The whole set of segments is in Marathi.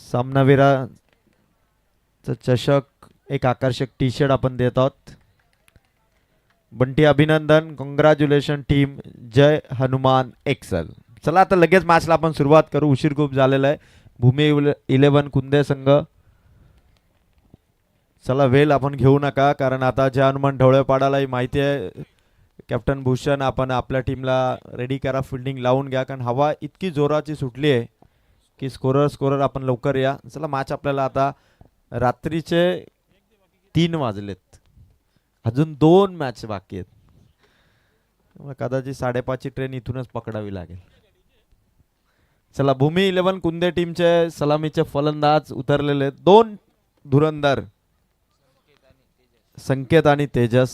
सामनावीराचा चषक एक आकर्षक टी शर्ट आपण देत आहोत. बंटी अभिनंदन, कॉंग्रॅच्युलेशन टीम, जय हनुमान एक्सल. चला आता लगेच मॅचला आपण सुरुवात करू, उशीर खूप झालेला आहे. भूमी 11 कुंदे संघ. चला वेळ आपण घेऊ नका, कारण आता जय हनुमान ढवळेपाडालाही माहिती आहे. कॅप्टन भूषण आपण आपल्या टीमला रेडी करा, फिल्डिंग लावून घ्या, कारण हवा इतकी जोराची सुटली आहे की स्कोरर आपण लवकर या. चला मॅच आपल्याला आता रात्रीचे 3 वाजलेत, अजून 2 मॅच बाकी आहेत. कदाचित 5:30ची ट्रेन इथूनच पकडावी लागेल. चला भूमी 11 कुंदे टीमचे सलामीचे फलंदाज उतरलेले आहेत. 2 धुरंधर, संकेत आणि तेजस.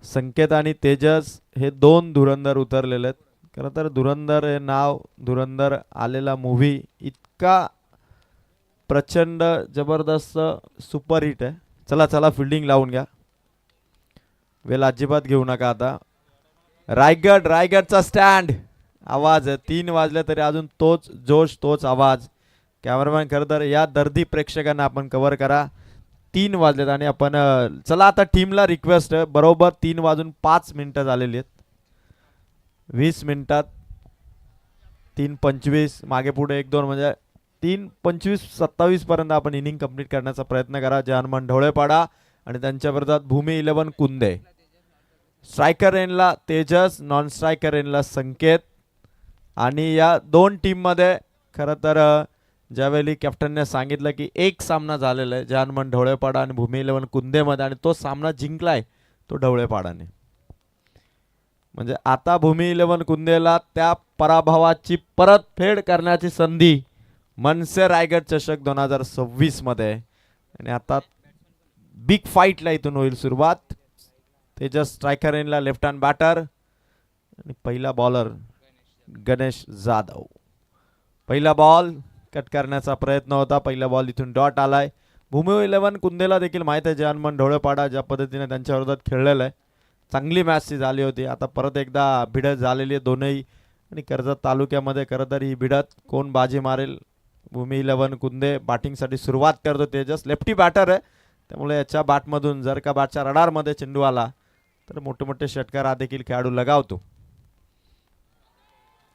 संकेत आणि तेजस हे 2 धुरंधर उतरलेले आहेत. खरं तर धुरंधर हे नाव, धुरंधर आलेला मूव्ही इतका प्रचंड जबरदस्त सुपरहिट आहे. चला चला फिल्डिंग लावून घ्या, वेळ अजिबात घेऊ नका. आता रायगडचा स्टँड आवाज आहे. 3 वाजले तरी अजून तोच जोश, तोच आवाज. कॅमेरामॅन खरं तर या दर्दी प्रेक्षकांना आपण कव्हर करा. 3 वाजलेत आणि आपण चला आता टीमला रिक्वेस्ट आहे, बरोबर 3:05 झालेली आहेत. 20 मिनिटात 3:25 मागे पुढे 1-2 म्हणजे 3:25-27 पर्यंत आपण इनिंग कंप्लीट करण्याचा प्रयत्न करा. जय हनुमान ढवळेपाडा आणि त्यांच्या विरोधात भूमी 11 कुंदे. स्ट्रायकर एंडला तेजस, नॉन स्ट्रायकर एंडला संकेत. आणि या 2 टीममध्ये खरं तर ज्यावेळी कॅप्टनने सांगितलं की एक सामना झालेला आहे जय हनुमान ढवळेपाडा आणि भूमी 11 कुंदेमध्ये, आणि तो सामना जिंकलाय तो ढवळेपाडाने. म्हणजे आता भूमी 11 कुंदेला त्या पराभवाची परतफेड करण्याची संधी मनसे रायगड चषक 2026 मध्ये. आणि आता बिग फाईटला इथून होईल सुरुवात. तेजस स्ट्रायकर एंडला लेफ्ट हँड बॅटर आणि पहिला बॉलर गणेश जाधव. पहिला बॉल कट करण्याचा प्रयत्न होता, पहिला बॉल इथून डॉट आलाय. भूमी 11 कुंदेला देखील माहित आहे जय हनुमान ढवळेपाडा ज्या पद्धतीने त्यांच्या विरोधात खेळलेला आहे. चांगली मॅच ती झाली होती. आता परत एकदा भिडत झालेली आहे दोनही. आणि कर्जत तालुक्यामध्ये खरं तर ही भिडत कोण बाजी मारेल. भूमी 11 कुंदे बॅटिंगसाठी सुरुवात करतो. तेजस लेफ्टी बॅटर आहे, त्यामुळे याच्या बॅटमधून जर का बॅटच्या रडारमध्ये चेंडू आला तर मोठे मोठे षटकार हा देखील खेळाडू लगावतो.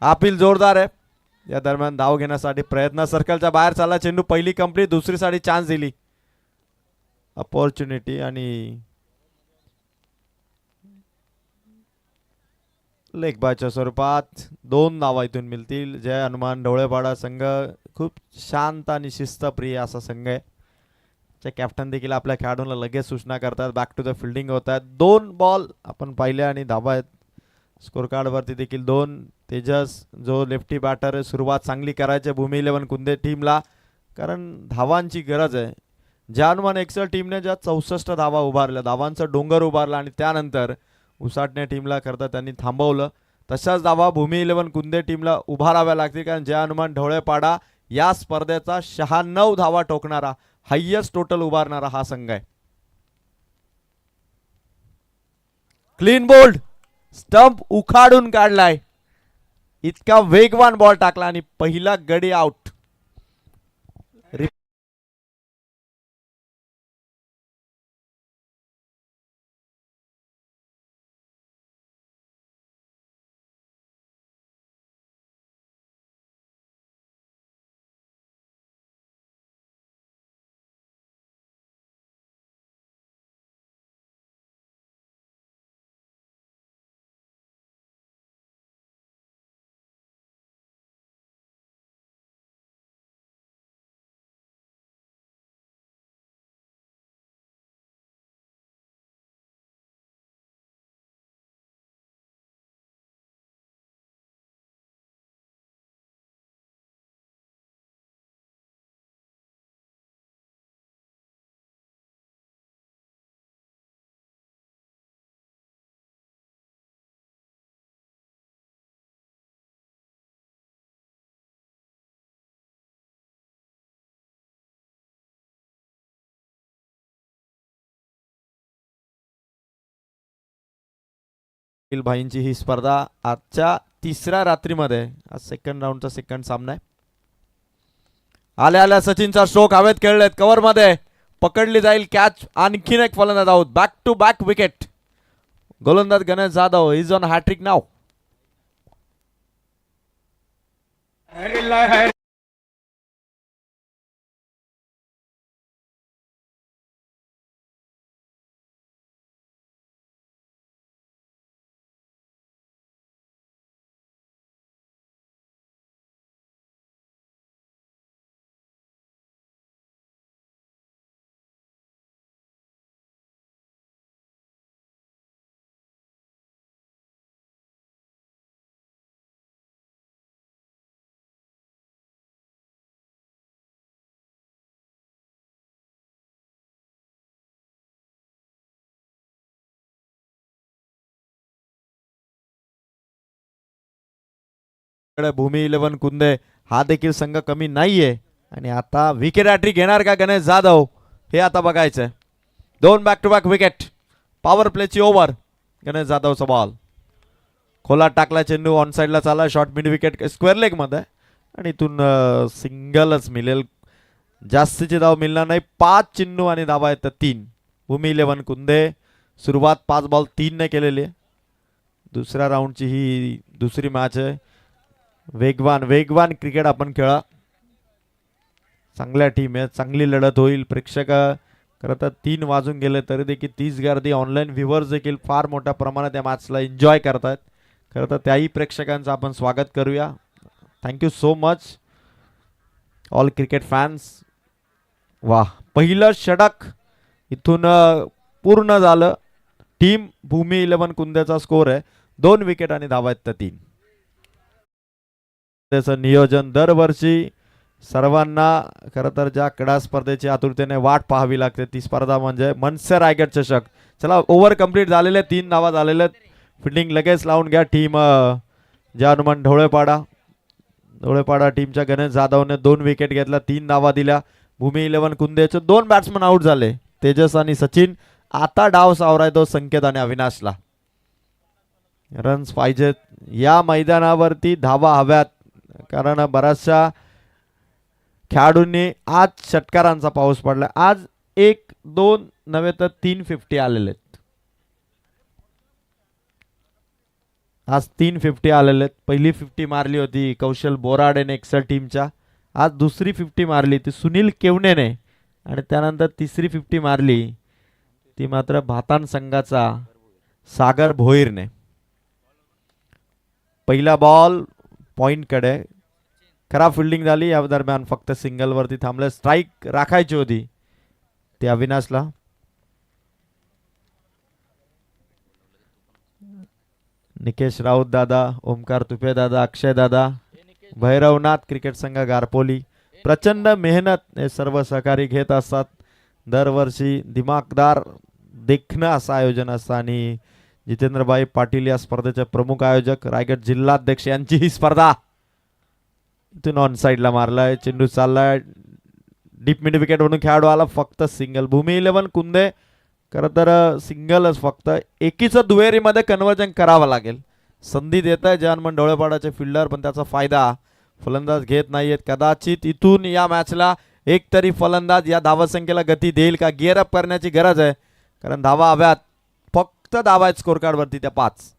अपील जोरदार आहे. या दरम्यान धाव घेण्यासाठी प्रयत्न, सर्कलच्या बाहेर चालला चेंडू. पहिली कंप्लीट, दुसरीसाठी चान्स दिली, अपॉर्च्युनिटी आणि लेग बायच्या स्वरूपात 2 धावा इथून मिळतील. जय हनुमान ढवळेपाडा संघ खूप शांत आणि शिस्तप्रिय असा संघ आहे. कॅप्टन देखील आपल्या खेळाडूंना लगेच सूचना करतात, बॅक टू द फिल्डिंग होत आहेत. 2 बॉल आपण पाहिले आणि धावा आहेत. स्कोर कार्डवरती देखील 2. तेजस जो लेफ्टी बॅटर आहे, सुरुवात चांगली करायची भूमी 11 कुंदे टीमला, कारण धावांची गरज आहे. जय हनुमान एक्सल टीमने ज्या 64 धावा उभारल्या, धावांचा डोंगर उभारला आणि त्यानंतर उसाटणे टीमला करता त्यांनी थांबवलं. तशाच धावा भूमी 11 कुंदे टीमला उभाराव्या लागतील, कारण जय हनुमान ढवळेपाडा या स्पर्धेचा 96 धावा ठोकणारा, हायेस्ट टोटल उभारणारा हा संघ आहे. क्लीन बोल्ड, स्टंप उखाडून काढलाय. इतका वेगवान बॉल टाकला आणि पहिला गडी आउट. भाईंची ही स्पर्धा आजच्या 3ऱ्या रात्रीमध्ये, आज सेकंड राऊंडचा सेकंड सामना आहे. आल्या आल्या सचिनचा स्ट्रोक हवेत खेळलेत कव्हर मध्ये पकडली जाईल कॅच आणखीन एक फलंदाज out back to back wicket गोलंदाज Ganesh Jadhav is on hattrick नाव भूमी 11 कुंदे हा देखील संघ कमी नाहीये आणि आता विकेट हॅट्रिक घेणार का गणेश जाधव हे आता बघायचंय 2 back to back wicket power प्लेची ओव्हर गणेश जाधवचा बॉल खोलात टाकला चेंडू ऑन साइडला चालला short mid wicket square leg मध्ये आणि इथून सिंगलच मिळेल जास्तीचे धाव मिळणार नाही 5 चेंडू आणि धावा आहेत 3 भूमी 11 कुंदे सुरुवात 5 बॉल 3 ने केलेली आहे दुसऱ्या राऊंडची ही दुसरी मॅच आहे वेगवान वेगवान क्रिकेट आपण खेळा चांगल्या टीम आहे चांगली लढत होईल प्रेक्षक खरं तर 3 वाजून गेले तरी देखील 30 गर्दी ऑनलाईन व्ह्युअर्स देखील फार मोठ्या प्रमाणात या मॅचला एन्जॉय करतायत खरं तर त्याही प्रेक्षकांचं आपण स्वागत करूया thank you so much all cricket fans वाह पहिलं षटक इथून पूर्ण झालं टीम भूमी 11 कुंदेचा स्कोर आहे 2 विकेट आणि धावा आहेत 3 त्याचं नियोजन दरवर्षी सर्वांना खरं तर ज्या क्रीडा स्पर्धेची आतुरतेने वाट पाहावी लागते ती स्पर्धा म्हणजे मनसे रायगड चषक चला ओव्हर कंप्लीट झालेले 3 धावा झालेले फिल्डिंग लगेच लावून घ्या टीम ज्या हनुमान ढवळेपाडा टीमच्या गणेश जाधवने 2 विकेट घेतला 3 धावा दिल्या भूमी 11 कुंदेचे 2 बॅट्समन आउट झाले तेजस आणि सचिन आता डाव सावरायतो संकेत आणि अविनाशला रन्स पाहिजेत या मैदानावरती धावा हव्यात कारण बऱ्याचशा खेळाडूंनी आज षटकारांचा पाऊस पडला आज 1-2 नव्हे तर 350 आलेले आहेत आज 350 आलेले आहेत पहिली 50 मारली होती कौशल बोराडेने एक्सेल टीमच्या आज दुसरी 50 मारली ती सुनील केवनेने आणि त्यानंतर तिसरी 50 मारली ती मात्र भातान संघाचा सागर भोईरने पहिला बॉल पॉइंट कडे खराब फिल्डिंग झाली या दरम्यान फक्त सिंगल वरती थांबले स्ट्राइक राखायची होती ते अविनाशला निकेश राऊत दादा ओमकार तुपे दादा अक्षय दादा भैरवनाथ क्रिकेट संघ गारपोली प्रचंड मेहनत हे सर्व सहकारी घेत असतात दरवर्षी दिमागदार देखणं असं आयोजन असतं आणि जितेंद्रभाई पाटील या स्पर्धेचे प्रमुख आयोजक रायगड जिल्हाध्यक्ष यांची ही स्पर्धा इथून ऑन साइडला मारलाय चेंडू चाललाय डीप मिड विकेट म्हणून खेळाडू आला फक्त सिंगल भूमी 11 कुंदे खरं तर सिंगलच फक्त एकीच दुहेरीमध्ये कन्वर्जन करावं लागेल संधी देत आहे जानमन ढवळेपाडाचे फिल्डर पण त्याचा फायदा फलंदाज घेत नाहीयेत कदाचित इथून या मॅचला एक तरी फलंदाज या धावसंख्येला गती देईल का गिअर अप करण्याची गरज आहे कारण धावा हव्यात फक्त धावा आहेत स्कोर कार्ड वरती त्या 5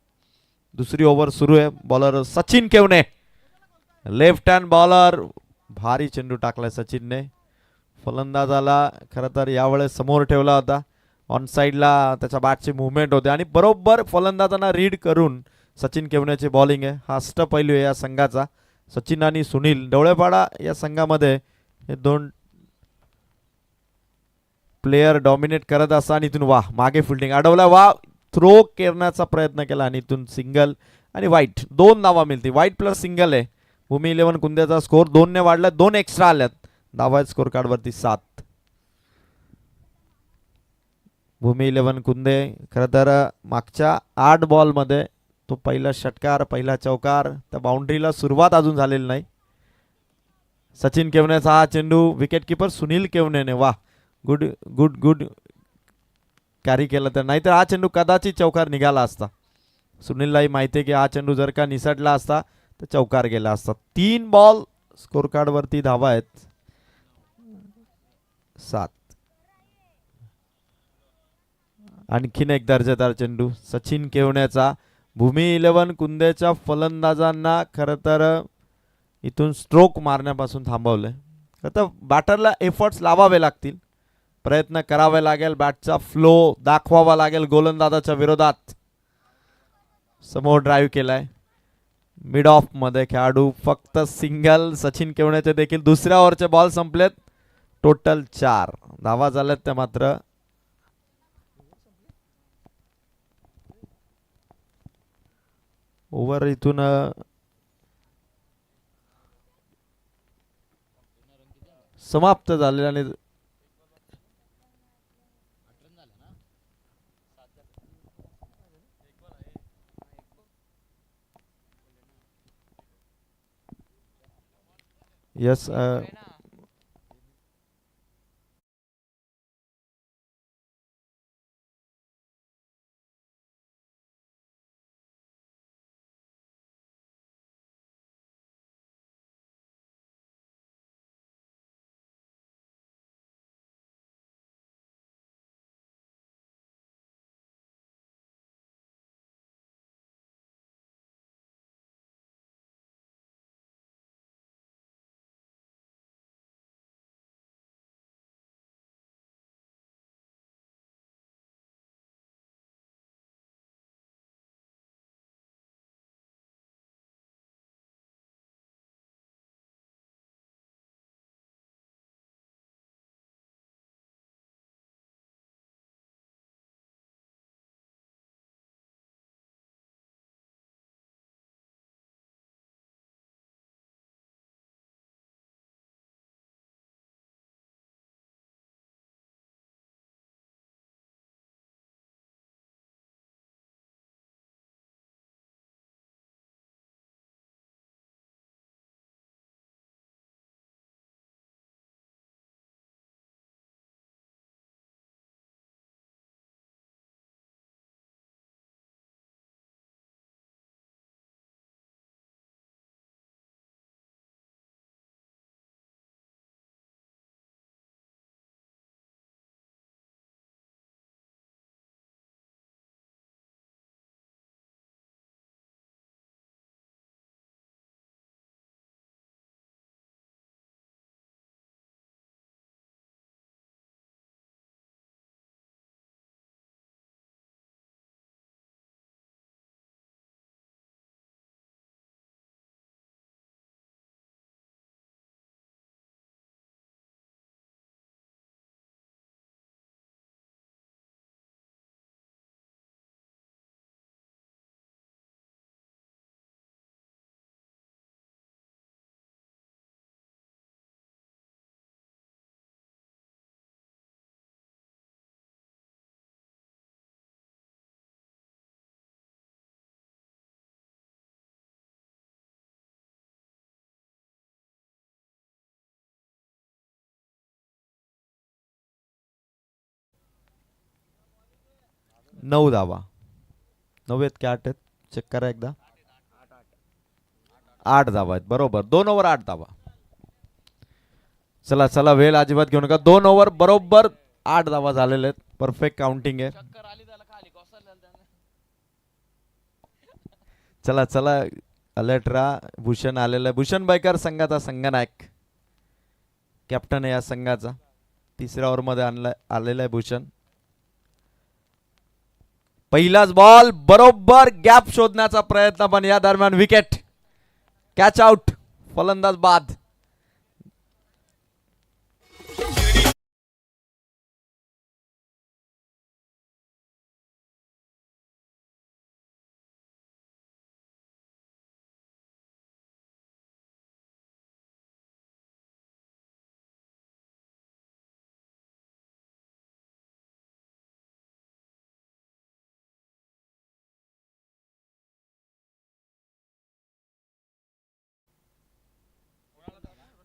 दुसरी ओव्हर सुरू आहे bowler Sachin Kevne left hand bowler भारी चेंडू टाकलाय सचिनने फलंदाजाला खरं तर यावेळेस समोर ठेवला होता ऑन साइडला त्याच्या बॅटची मुवमेंट होते आणि बरोबर फलंदाजांना रीड करून सचिन केवण्याची बॉलिंग आहे हा अष्टपैलू आहे या संघाचा सचिन आणि सुनील ढवळेपाडा या संघामध्ये हे 2 प्लेयर डॉमिनेट करत असतात आणि इथून वाह मागे फिल्डिंग अडवला वाह थ्रो करण्याचा प्रयत्न केला आणि इथून सिंगल आणि वाईट 2 धावा मिळते वाईट प्लस सिंगल आहे भूमी 11 कुंदेचा स्कोर 2 ने वाढला 2 एक्स्ट्रा आल्यात धावा स्कोर कार्ड वरती 7 भूमी 11 कुंदे खरं तर मागच्या 8 बॉल मध्ये तो पहिला षटकार पहिला चौकार त्या बाउंड्रीला सुरुवात अजून झालेली नाही सचिन केवनेचा हा चेंडू विकेट कीपर सुनील केवनेने वाह गुड गुड गुड कॅरी केलं तर नाहीतर हा चेंडू कदाचित चौकार निघाला असता सुनीललाही माहिती आहे की हा चेंडू जर का निसटला असता तर चौकार गेला असता 3 बॉल स्कोर कार्ड वरती धावा आहेत 7. आणखीन एक दर्जेदार चेंडू सचिन केवण्याचा. भूमी 11 कुंदेच्या फलंदाजांना खरं तर इथून स्ट्रोक मारण्यापासून थांबवलंय. आता बॅटरला एफर्ट्स लावावे लागतील, प्रयत्न करावे लागेल, बॅटचा फ्लो दाखवावा लागेल गोलंदाजाच्या विरोधात. समोर ड्राईव्ह केलाय मिड ऑफ मध्ये खेळाडू, फक्त सिंगल. सचिन केवण्याचे देखील दुसऱ्या ओव्हरचे बॉल संपलेत. टोटल 4 धावा झाल्यात त्या मात्र ओव्हर इथून समाप्त झालेला. आणि यस 9 धावा. 9 आहेत की 8 आहेत, चेक करा एकदा. 8 धावा आहेत बरोबर. 2 ओव्हर 8 धावा. चला चला वेळ अजिबात घेऊ नका. 2 ओव्हर बरोबर 8 धावा झालेले आहेत. परफेक्ट काउंटिंग आहे. चला चला अलर्ट राहा. भूषण आलेला आहे. भूषण बायकर संघाचा संघनायक, कॅप्टन आहे या संघाचा. तिसऱ्या ओव्हर मध्ये आलेला आहे भूषण. पहिलाच बॉल बरोबर गॅप शोधण्याचा प्रयत्न, पण या दरम्यान विकेट. कॅच आउट, फलंदाज बाद.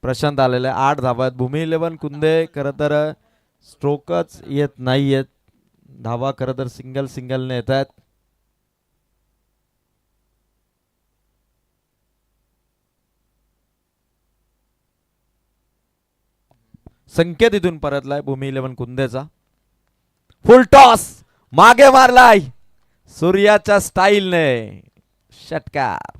प्रशांत आलेला आहे. 8 धावा आहेत. भूमी 11 कुंदे खरं तर स्ट्रोकच येत नाहीयेत. धावा खरं तर सिंगल सिंगलने येत आहेत. संकेत इथून परतलाय भूमी 11 कुंदेचा. फुल टॉस मागे मारलाय सूर्याच्या स्टाईलने. षटकार.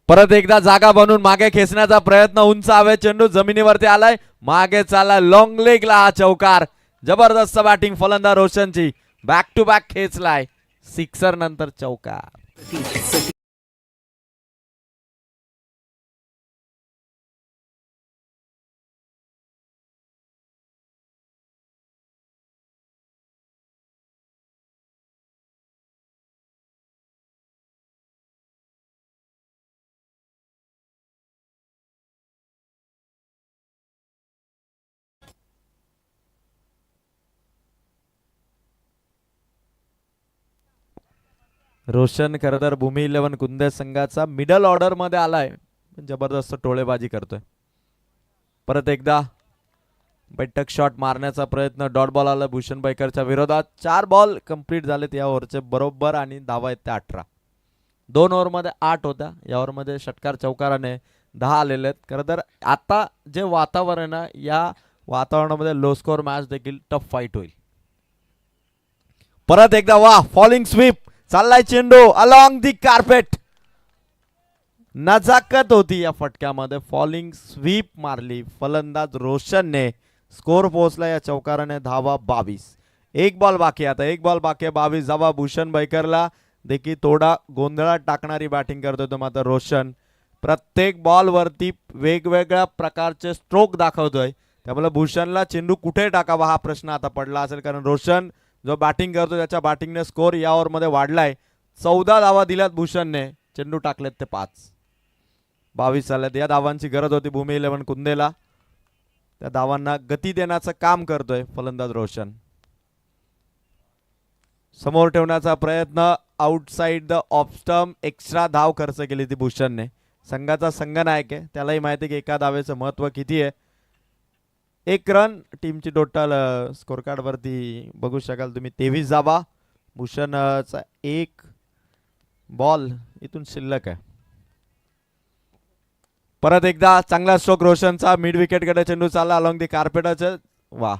परत एकदा जागा बनवून मागे खेचण्याचा प्रयत्न. उंच हवे चेंडू जमिनीवरती आलाय. मागे चाललाय लॉंग लेगला हा चौकार. जबरदस्त बॅटिंग फलंदाज रोशनची. बॅक टू बॅक खेचलाय. सिक्सर नंतर चौकार. रोशन खरं तर भूमी 11 कुंदे संघाचा मिडल ऑर्डर मध्ये आलाय. जबरदस्त टोळेबाजी करतोय. परत एकदा बैठक शॉट मारण्याचा प्रयत्न. डॉट बॉल आला भूषण बैकरच्या विरोधात. 4 बॉल कंप्लीट झालेत या ओव्हरचे बरोबर आणि धावा आहेत त्या 18. 2 ओव्हरमध्ये 8 होत्या. या ओव्हरमध्ये षटकार चौकाराने 10 आलेले आहेत. खरं तर आता जे वातावरण आहे या वातावरणामध्ये लो स्कोअर मॅच देखील टफ फाईट होईल. परत एकदा वा फॉलिंग स्वीप. चाललाय चेंडू अलॉंग दी कार्पेट. नजाकत होती या फटक्यामध्ये. फॉलिंग स्वीप मारली फलंदाज रोशनने. स्कोर पोहोचला या चौकाराने. धावा 22. 1 बॉल बाकी. आता 1 बॉल बाकी 22 धावा. भूषण बैकरला देखील थोडा गोंधळात टाकणारी बॅटिंग करतोय तो मात्र रोशन. प्रत्येक बॉल वरती वेगवेगळ्या प्रकारचे स्ट्रोक दाखवतोय. त्यामुळे भूषणला चेंडू कुठे टाकावा हा प्रश्न आता पडला असेल. कारण रोशन जो बॅटिंग करतो त्याच्या बॅटिंगने स्कोर या ओव्हरमध्ये वाढलाय. 14 धावा दिल्यात भूषणने. चेंडू टाकलेत ते 5. 22 झाल्यात. या धावांची गरज होती भूमी 11 कुंदेला. त्या धावांना गती देण्याचं काम करतोय फलंदाज रोशन. समोर ठेवण्याचा प्रयत्न. Outside the off stump. Extra धाव खर्च केली ती भूषणने. संघाचा संघनायक आहे. त्यालाही माहिती की एका धावेचं महत्व किती आहे. 1 रन टीमची टोटल स्कोर कार्ड वरती बघू शकाल तुम्ही. 23 धावा. भूषणचा 1 बॉल इथून शिल्लक आहे. परत एकदा चांगला स्ट्रोक रोशनचा. मिड विकेट कडे चेंडू चालला अलॉंग दी कार्पेटाचे. वा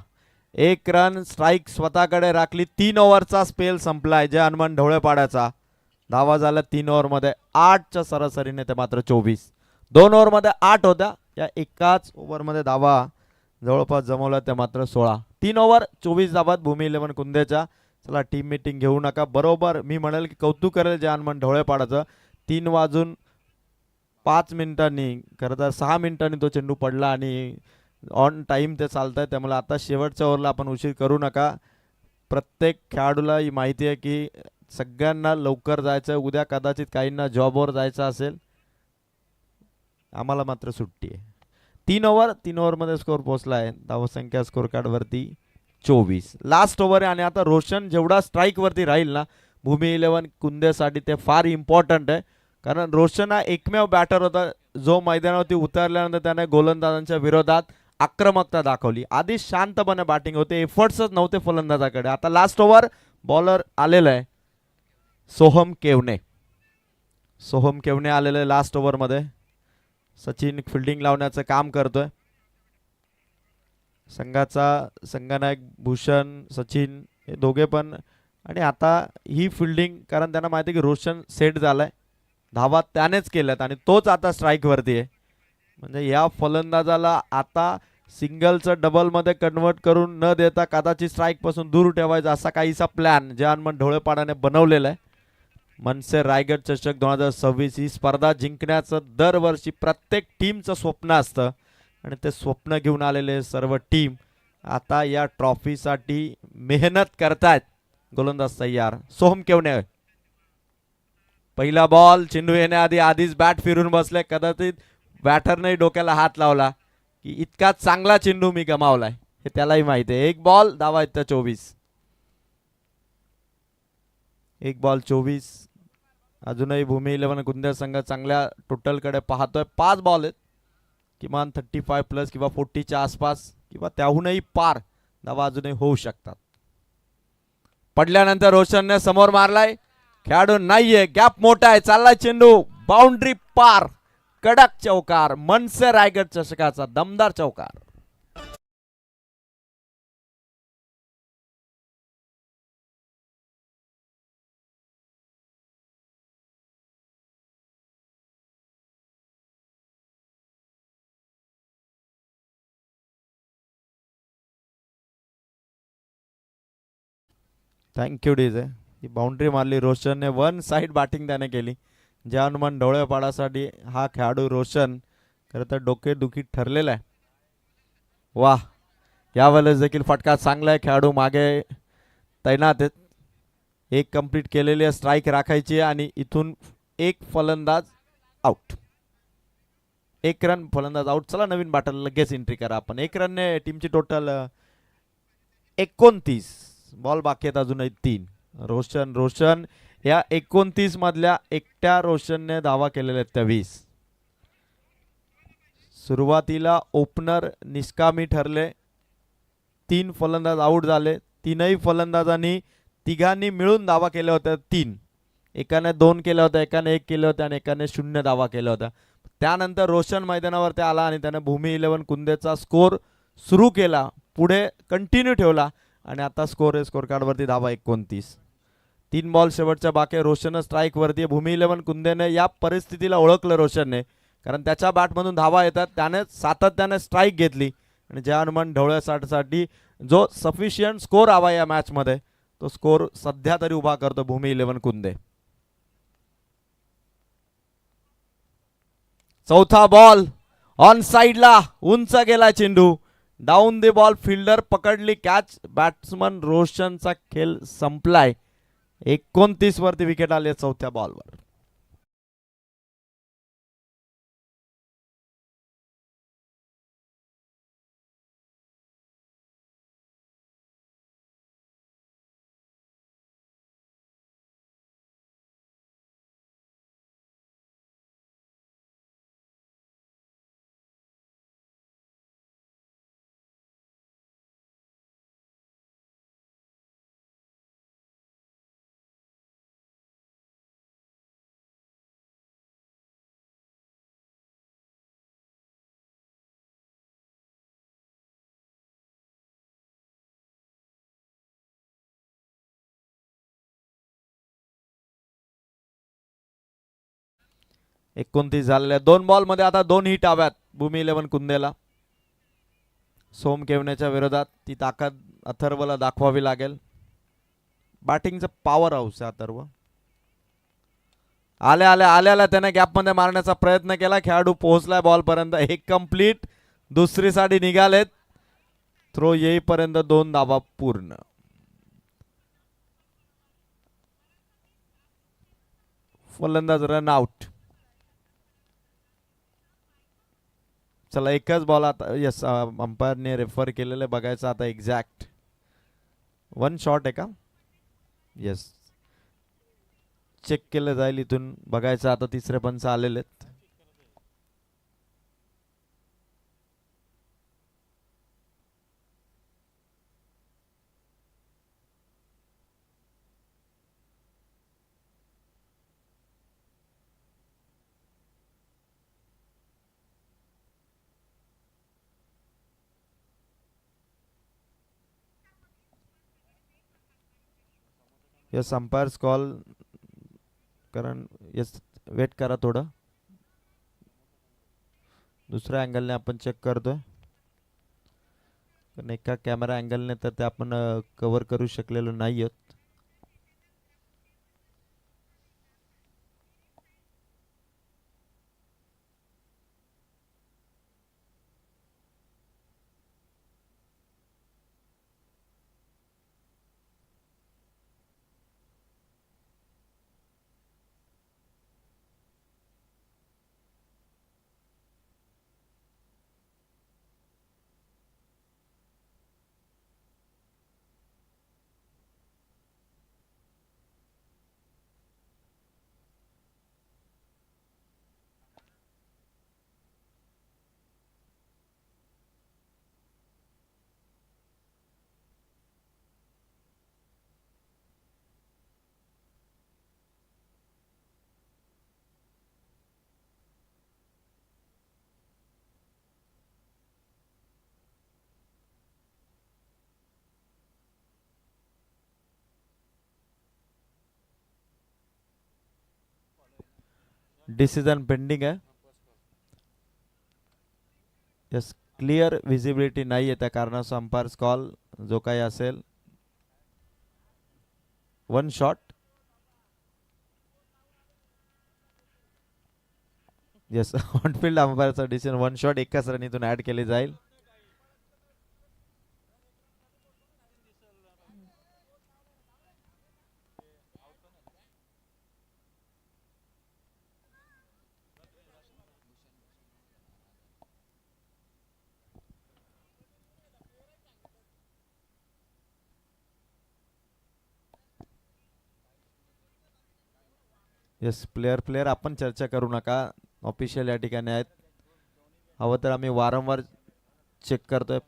1 रन स्ट्राईक स्वतःकडे राखली. 3 ओव्हरचा स्पेल संपलाय जय हनुमान ढवळेपाड्याचा. धावा झाल्या 3 ओव्हरमध्ये 8च्या सरासरीने ते मात्र 24. 2 ओव्हरमध्ये 8 होत्या. या एकाच ओव्हरमध्ये धावा जवळपास जमवल्या त्या मात्र 16. 3 ओव्हर 24 धावात भूमी 11 कुंदेच्या. चला टीम मीटिंग घेऊ नका. बरोबर मी म्हणेल की कौतुक करेल जय हनुमान ढवळेपाड्याचं. 3 वाजून 5 मिनिटांनी खरं तर 6 मिनिटांनी तो चेंडू पडला आणि ऑन टाइम ते चालत आहे. त्यामुळे आता शेवटच्या ओव्हरला आपण उशीर करू नका. प्रत्येक खेळाडूला ही माहिती आहे की सगळ्यांना लवकर जायचं. उद्या कदाचित काहींना जॉबवर जायचं असेल. आम्हाला मात्र सुट्टी आहे. 3 ओव्हरमध्ये स्कोर पोहोचला आहे. धावसंख्या स्कोर कार्ड वरती 24. लास्ट ओव्हर आहे आणि आता रोशन जेवढा स्ट्राईक वरती राहील ना भूमी 11 कुंदेसाठी ते फार इम्पॉर्टंट आहे. कारण रोशन हा एकमेव बॅटर होता जो मैदानावरती उतरल्यानंतर त्याने गोलंदाजांच्या विरोधात आक्रमकता दाखवली. आधी शांतपणे बॅटिंग होते. एफर्ट्सच नव्हते फलंदाजाकडे. आता लास्ट ओव्हर बॉलर आलेला आहे सोहम केवने. सोहम केवने आलेले लास्ट ओव्हरमध्ये. सचिन फिल्डिंग लावण्याचं काम करतोय. संघाचा संघनायक भूषण सचिन हे दोघे पण. आणि आता ही फिल्डिंग कारण त्यांना माहिती आहे की रोशन सेट झालाय. धावा त्यानेच केल्यात आणि तोच आता स्ट्राईक वरती आहे. म्हणजे या फलंदाजाला आता सिंगलचं डबलमध्ये कन्वर्ट करून न देता कदाचित स्ट्राईक पासून दूर ठेवायचा असा काहीसा प्लॅन जय हनुमान ढवळेपाड्याने बनवलेला आहे. मनसे रायगड चषक 2026 ही स्पर्धा जिंकण्याचं दरवर्षी प्रत्येक टीमचं स्वप्न असतं आणि ते स्वप्न घेऊन आलेले सर्व टीम आता या ट्रॉफीसाठी मेहनत करतायत. गोलंदाज तयार. सोहम केवने पहिला बॉल, चेंडू येण्याआधी आधीच बॅट फिरून बसले. कदाचित बॅटरने डोक्याला हात लावला की इतका चांगला चेंडू मी गमावलाय हे त्यालाही माहिती आहे. एक बॉल, धावा इथं 24. एक बॉल 24. अजूनही भूमी 11 कुंदे संघ चांगल्या टोटलकडे पाहतोय. 5 बॉल आहेत, किमान 35 प्लस किंवा 40च्या आसपास किंवा त्याहूनही पार धावा अजूनही होऊ शकतात. पडल्यानंतर रोशनने समोर मारलाय, खेळाडू नाहीये, गॅप मोठा आहे, चाललाय चेंडू, बाउंड्री पार, कडक चौकार, मनसे रायगड चषकाचा दमदार चौकार. Thank you DJ. ही बाउंड्री मारली रोशनने, वन साइड बॅटिंग त्याने केली. जे हनुमान ढवळेपाडासाठी हा खेळाडू रोशन खरं तर डोकेदुखी ठरलेला आहे. वाह, यावेळेस देखील फटका चांगला आहे, खेळाडू मागे तैनात आहेत. एक कंप्लीट केलेली स्ट्राईक राखायची आणि इथून एक फलंदाज आउट. एक रन, फलंदाज आउट. चला नवीन बॅटर लगेच एंट्री करा आपण. एक रनने टीमची टोटल 29. बॉल बाकी आहेत अजूनही 3. रोशन या 29 मधल्या एकट्या रोशनने धावा केलेल्या आहेत त्या 20. सुरुवातीला ओपनर निष्कामी ठरले, 3 फलंदाज आउट झाले. 3ही फलंदाजांनी तिघांनी मिळून धावा केल्या होत्या 3. एकाने 2 केल्या होत्या, एकाने 1 केल्या होत्या आणि एकाने 0 धावा केल्या होत्या. त्यानंतर रोशन मैदानावरती आला आणि त्याने भूमी 11 कुंदेचा स्कोर सुरू केला, पुढे कंटिन्यू ठेवला आणि आता स्कोर कार्डवरती धावा 29. 3 बॉल शेवटच्या बाकी. रोशन स्ट्राईक वरती. भूमी 11 कुंदेने या परिस्थितीला ओळखलं रोशनने, कारण त्याच्या बॅटमधून धावा येतात, त्याने सातत्याने स्ट्राईक घेतली आणि जय हनुमान ढवळ्यासाठी जो सफिशियंट स्कोर हवा या मॅचमध्ये तो स्कोर सध्या तरी उभा करतो भूमी 11 कुंदे. चौथा बॉल, ऑन साइडला उंच गेला चेंडू, डाऊन द बॉल, फिल्डर पकडली कॅच, बॅट्समन रोशनचा खेळ संपलाय. 29 वरती विकेट आली चौथ्या बॉलवर. एकोणतीस झालेल्या 2 बॉल मध्ये आता 2 हिट हव्यात भूमी 11 कुंदेला. सोम केवण्याच्या विरोधात ती ताकद अथर्वला दाखवावी लागेल. बॅटिंगचा पॉवर हाऊस आहे अथर्व. आल्या त्याने गॅपमध्ये मारण्याचा प्रयत्न केला, खेळाडू पोहोचलाय बॉल पर्यंत. एक कंप्लीट, दुसरी साठी निघालेत, थ्रो येईपर्यंत 2 धावा पूर्ण. फलंदाज रन आउट. चला एकच बॉल आता. यस, अंपायरने रेफर केलेलं बघायचं आता एक्झॅक्ट. 1 शॉट आहे का? येस, चेक केलं जाईल इथून. बघायचं आता, तिसरे पंच आलेले आहेत. यस, अंपायर्स कॉल, कारण यस वेट करा थोडं. दुसऱ्या अँगलने आपण चेक करतोय, कारण एका कॅमेरा अँगलने तर ते आपण कव्हर करू शकलेलो नाही आहोत. डिसिजन पेंडिंग आहे. यस, क्लिअर व्हिजिबिलिटी नाही आहे, त्या कारणास्तव अंपायर्स कॉल जो काही असेल 1 शॉट. येस, ऑनफिल्ड अंपायरचा डिसिजन 1 शॉट एकाच रनीतून ऍड केले जाईल. येस, प्लेयर आपण चर्चा करू नका, ऑफिशियल या ठिकाणी आहेत. हवं तर आम्ही वारंवार चेक करतोय.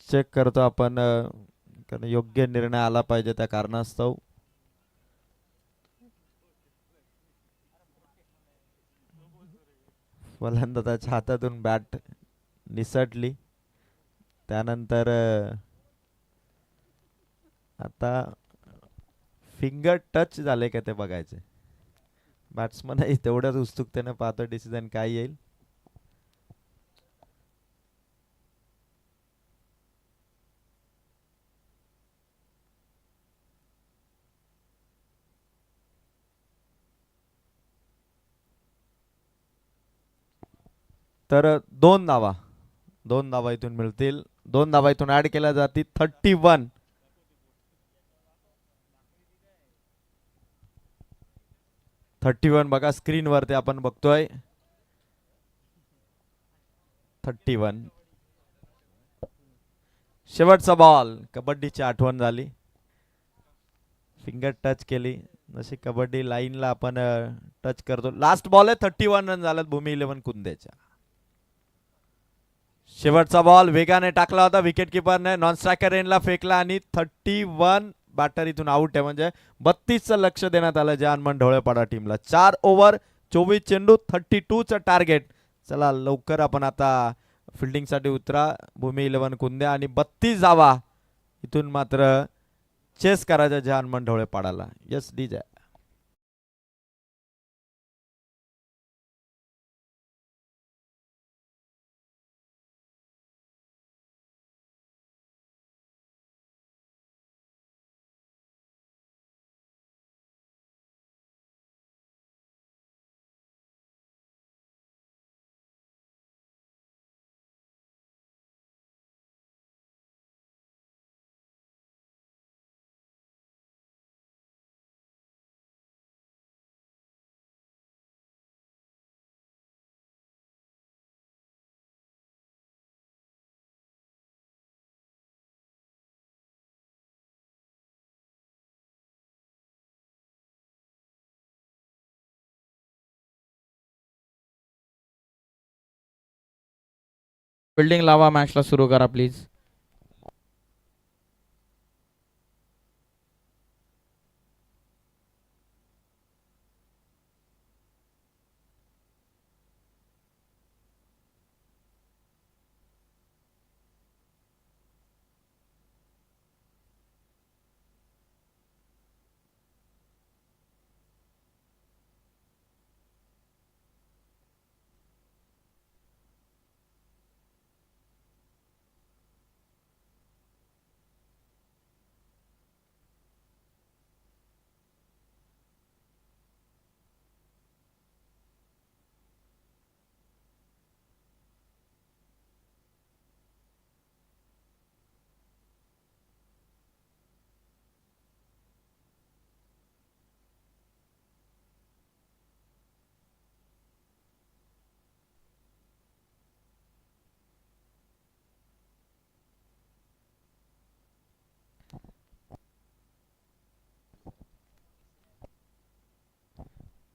चेक करतो आपण, कारण योग्य निर्णय आला पाहिजे त्या कारणास्तव. पहिल्यांदा त्याच्या हातातून बॅट निसटली, त्यानंतर आता फिंगर टच झाले का ते बघायचे. बॅट्समनही तेवढ्याच उत्सुकतेने पाहतो डिसिजन काय येईल. तर 2 धावा इथून मिळतील. 2 धावा इथून ऍड केल्या जातील. 31. 31 बघा स्क्रीनवरती आपण बघतोय. 31. शेवटचा बॉल. कबड्डीची आठवण झाली, फिंगर टच केली. जशी कबड्डी लाईनला आपण टच करतो. लास्ट बॉल आहे. 31 रन झाल्यात भूमी 11 कुंदेच्या. शेवटचा बॉल वेगाने टाकला होता विकेट किपरने, नॉन स्ट्रायकर एंडला फेकला आणि 31 बॅटर इथून आउट आहे. म्हणजे 32चं लक्ष देण्यात आलं जानमन ढवळेपाडा टीमला. 4 ओव्हर 24 चेंडू 32चं टार्गेट. चला लवकर आपण आता फिल्डिंगसाठी उतरा भूमी 11 कुंदे, आणि 32 धावा इथून मात्र चेस करायचं जानमन ढवळेपाडाला. Yes DJ. बिल्डिंग लावा, मॅचला सुरू करा प्लीज.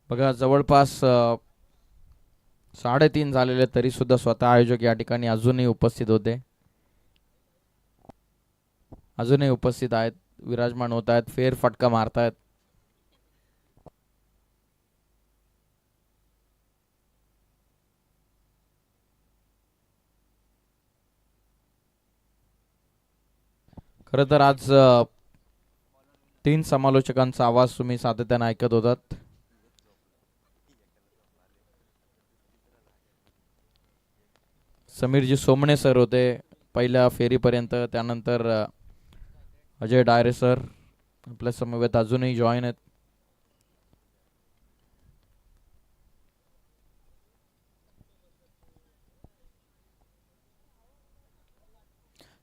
बघा जवळपास 3:30 झालेले तरी सुद्धा स्वतः आयोजक या ठिकाणी अजूनही उपस्थित होते, अजूनही उपस्थित आहेत, विराजमान होत आहेत, फेर फटका मारतायत. खरं तर आज 3 समालोचकांचा आवाज तुम्ही सातत्याने ऐकत होतात. समीरजी सोमणे सर होते पहिल्या फेरीपर्यंत, त्यानंतर अजय डायरे सर आपल्या समवेत अजूनही जॉईन आहेत.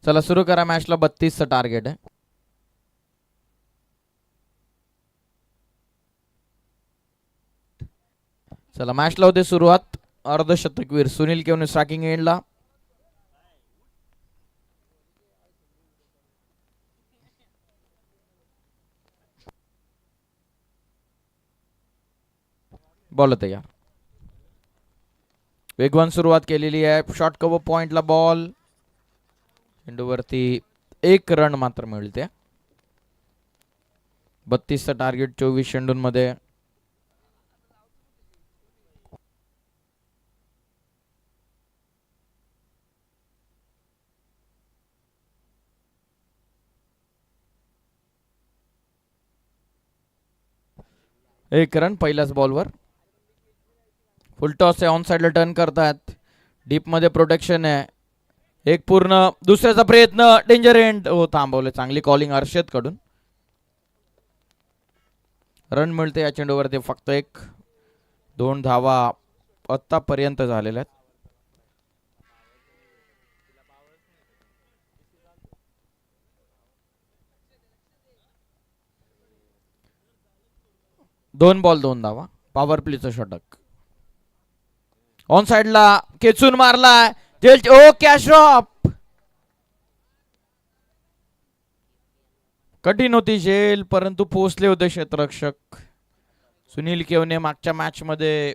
चला सुरू करा मॅचला. 32चं टार्गेट आहे. चला मॅचला होते सुरुवात. अर्धशतकवीर सुनील केवने स्ट्रायकिंग एंडला. बॉल तयार. वेगवान सुरुवात केलेली आहे. शॉर्ट कव्हर पॉइंटला बॉल. चेंडूवरती 1 रन मात्र मिळते. 32चं टार्गेट 24 चेंडूंमध्ये. एक रन पहिल्याच बॉलवर. फुल टॉस आहे. ऑन साइडला टर्न करतात. डीप मध्ये प्रोटेक्शन आहे. एक पूर्ण. दुसऱ्याचा प्रयत्न. Danger end. हो थांबवले. चांगली कॉलिंग हर्षद कडून. रन मिळते या चेंडूवरती फक्त 1. 2 धावा आतापर्यंत झालेल्या आहेत. दोन बॉल 2 धावा. पॉवर प्लेचं षटक. ऑन साइडला खेचून मारलाय. ओ कॅश ड्रॉप. कठीण होती झेल परंतु पोहोचले होते क्षेत्ररक्षक. सुनील केवने मागच्या मॅच मध्ये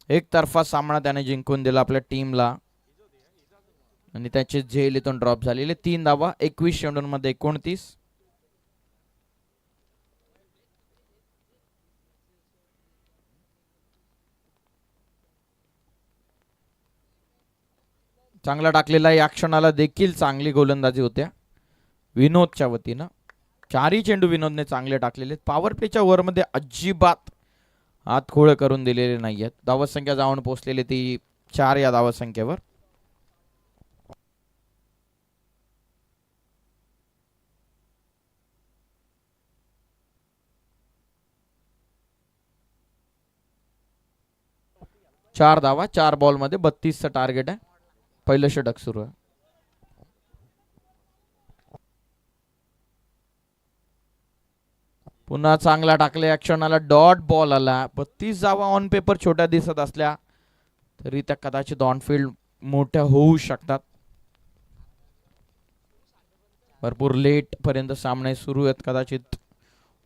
एकतर्फा सामना त्याने जिंकून दिला आपल्या टीमला आणि त्याची झेल इथून ड्रॉप झालेली. 3 धावा 21 चेंडूंमध्ये 29. चांगला टाकलेला. या क्षणाला देखील चांगली गोलंदाजी होत्या विनोदच्या वतीनं. 4ही चेंडू विनोदने चांगले टाकलेले. पॉवर प्लेच्या ओव्हरमध्ये अजिबात हात खोळ करून दिलेले नाहीयेत. धावत संख्या जाऊन पोहोचलेली ती 4 या धावत संख्येवर. चार धावा 4 बॉल मध्ये. 32चं टार्गेट आहे. पहिलं षटक सुरू आहे. पुन्हा चांगला टाकले. या क्षणाला डॉट बॉल आला. 32 धावा ऑन पेपर छोट्या दिसत असल्या तरी त्या कदाचित ऑन फील्ड मोठ्या होऊ शकतात. भरपूर लेट पर्यंत सामने सुरू आहेत. कदाचित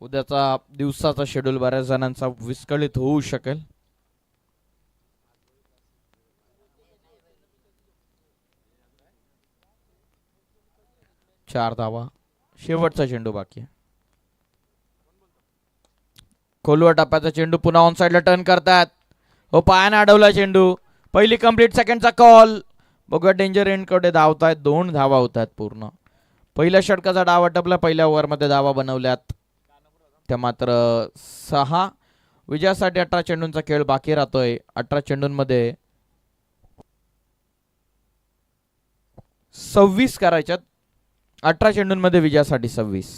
उद्याचा दिवसाचा शेड्यूल बऱ्याच जणांचा विस्कळीत होऊ शकेल. चार धावा. शेवटचा चेंडू बाकी आहे. खोलवर टप्प्याचा चेंडू. पुन्हा ऑन साइडला टर्न करतात. हो पायाने अडवला चेंडू. पहिली कंप्लीट. सेकंडचा कॉल. बघा डेंजर एंड कडे धावतायत. 2 धावा होत आहेत पूर्ण. पहिल्या षटकाचा डाव आटपला. पहिल्या ओव्हरमध्ये धावा बनवल्यात त्या मात्र 6. विजयासाठी 18 चेंडूंचा खेळ बाकी राहतोय. 18 चेंडूंमध्ये 26 करायच्यात. 18 चेंडूंमध्ये विजयासाठी 26.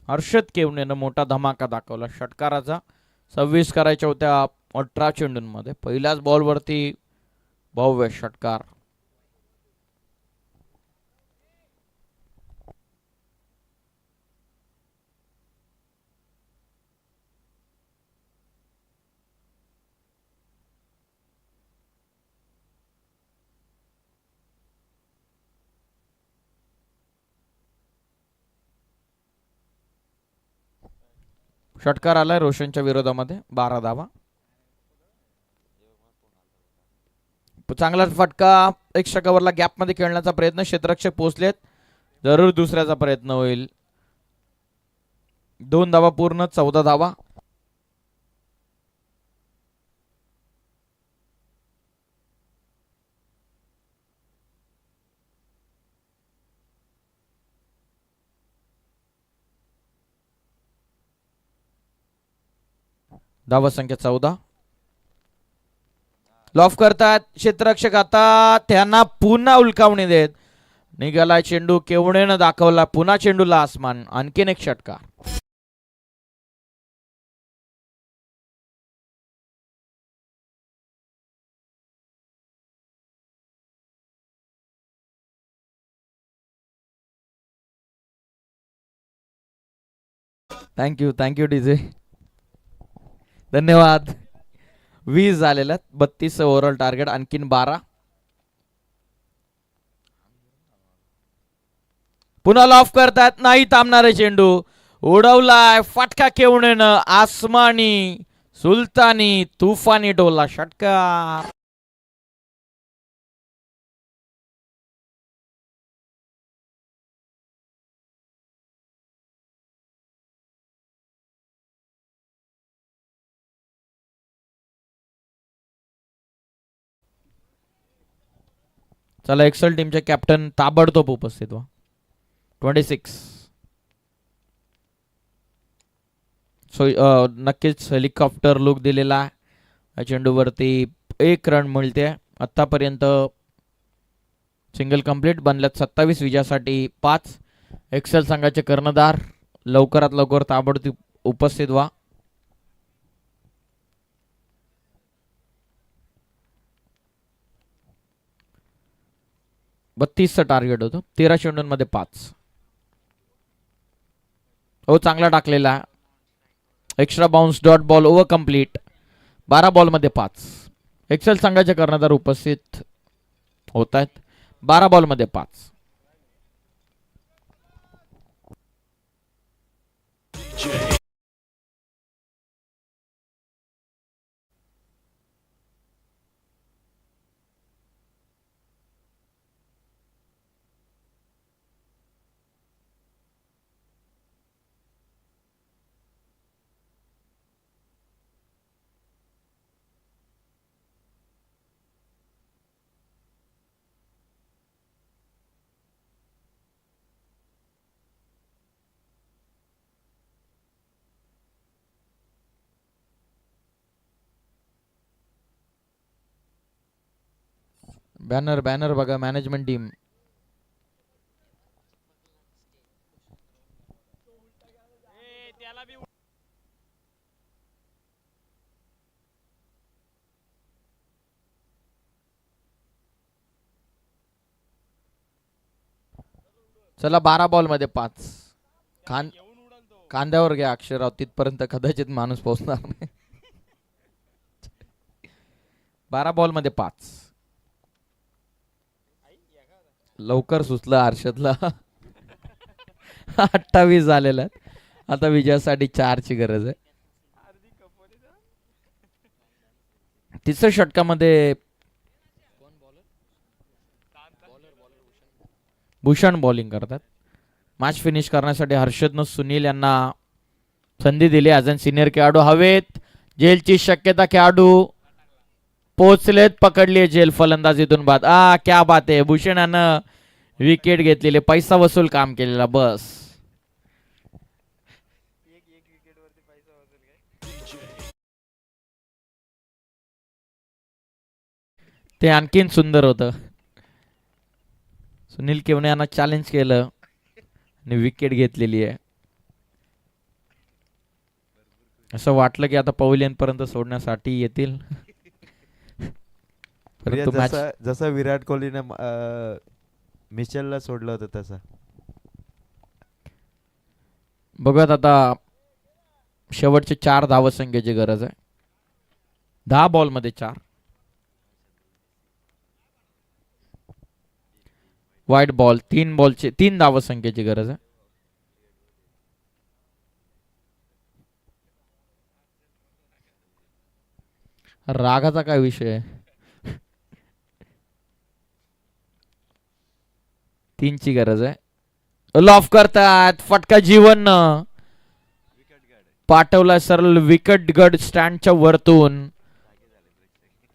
हर्षद केवणेनं मोठा धमाका दाखवला षटकाराचा. 26 करायच्या होत्या 18 चेंडूंमध्ये. पहिल्याच बॉलवरती भव्य षटकार. षटकार आलाय रोशनच्या विरोधामध्ये. 12 धावा. चांगला फटका. एक्स्ट्रा कव्हरला गॅपमध्ये खेळण्याचा प्रयत्न. क्षेत्ररक्षक पोहोचलेत. जरूर दुसऱ्याचा प्रयत्न होईल. 2 धावा पूर्ण. 14 धावा. धावा संख्या 14. लॉफ करतात क्षेत्ररक्षक. आता त्यांना पुन्हा उलकावणी देत निघाला चेंडू. केवणेनं दाखवला पुन्हा चेंडूला आसमान. आणखीन एक षटकार. Thank you DJ. धन्यवाद. 20 झालेल्या. 32 ओव्हरऑल टार्गेट. आणखीन 12. पुन्हा लॉफ करतात. नाही थांबणारे चेंडू. उडवलाय फटका केवणेनं. आसमानी सुलतानी तुफानी डोला षटकार. चला एक्सेल टीमचे कॅप्टन ताबडतोब उपस्थित व्हा. 26. सो नक्कीच हेलिकॉप्टर लुक दिलेला आहे. चेंडूवरती 1 रन मिळते. आतापर्यंत सिंगल कंप्लीट. बनल्यात 27 विजयासाठी 5. एक्सेल संघाचे कर्णधार लवकरात लवकर ताबडतोब उपस्थित व्हा. चं टार्गेट होतं. 13 चेंडूंमध्ये 5. हो चांगला टाकलेला. Extra bounce dot ball over complete. 12 बॉलमध्ये 5. एक्सेल संघाचे कर्णधार उपस्थित होत आहेत. 12 बॉलमध्ये 5. बॅनर बघा मॅनेजमेंट टीम. चला 12 बॉलमध्ये 5. कांद्यावर घ्या अक्षरराव. तिथपर्यंत कदाचित माणूस पोहोचणार नाही. 12 बॉलमध्ये 5. लवकर सुचलं हर्षदला. 28 झालेला आहे. आता विजयासाठी 4 ची गरज आहे. 3 षटकामध्ये भूषण बॉलिंग करतात. मॅच फिनिश करण्यासाठी हर्षदनं सुनील यांना संधी दिली. अजून सिनियर खेळाडू हवेत. जेलची शक्यता. खेळाडू पोचलेत. पकडली जेल फलंदाजीतून बाद. क्या बात आहे. भूषण यानं विकेट घेतलेले. पैसा वसूल काम केलेला. बस ते आणखीन सुंदर होतं. सुनील केवणे यांना चॅलेंज केलं आणि विकेट घेतलेली आहे. असं वाटलं की आता पवेलियन पर्यंत सोडण्यासाठी येतील. प्रिया, परंतु मॅच जसं जसं विराट कोहलीने मिचेलला सोडलं होतं तसं. बघूयात आता शेवटचे 4 धावसंख्येची गरज आहे. 10 बॉलमध्ये 4. वाईट बॉल, 3 धावसंख्येची गरज आहे. रागाचा काय विषय आहे? 3ची गरज आहे. लॉफ करतात, फटका जीवन पाठवला सरळ विकेट गड स्टँडच्या वरतून,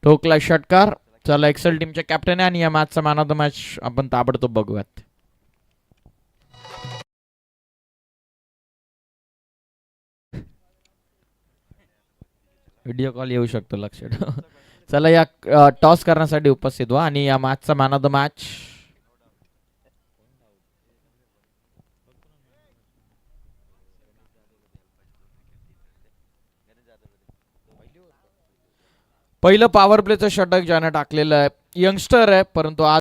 ठोकला षटकार. चला, एक्सेल टीमचे कॅप्टन आहे आणि या मॅचचा मॅन ऑफ द मॅच आपण ताबडतोब बघूयात. व्हिडिओ कॉल येऊ शकतो, लक्षात ठेवा. चला, या टॉस करण्यासाठी उपस्थित व्हा आणि या मॅचचा मॅन ऑफ द मॅच पहिलं पॉवर प्लेचं षटक ज्याने टाकलेलं आहे, यंगस्टर आहे परंतु आज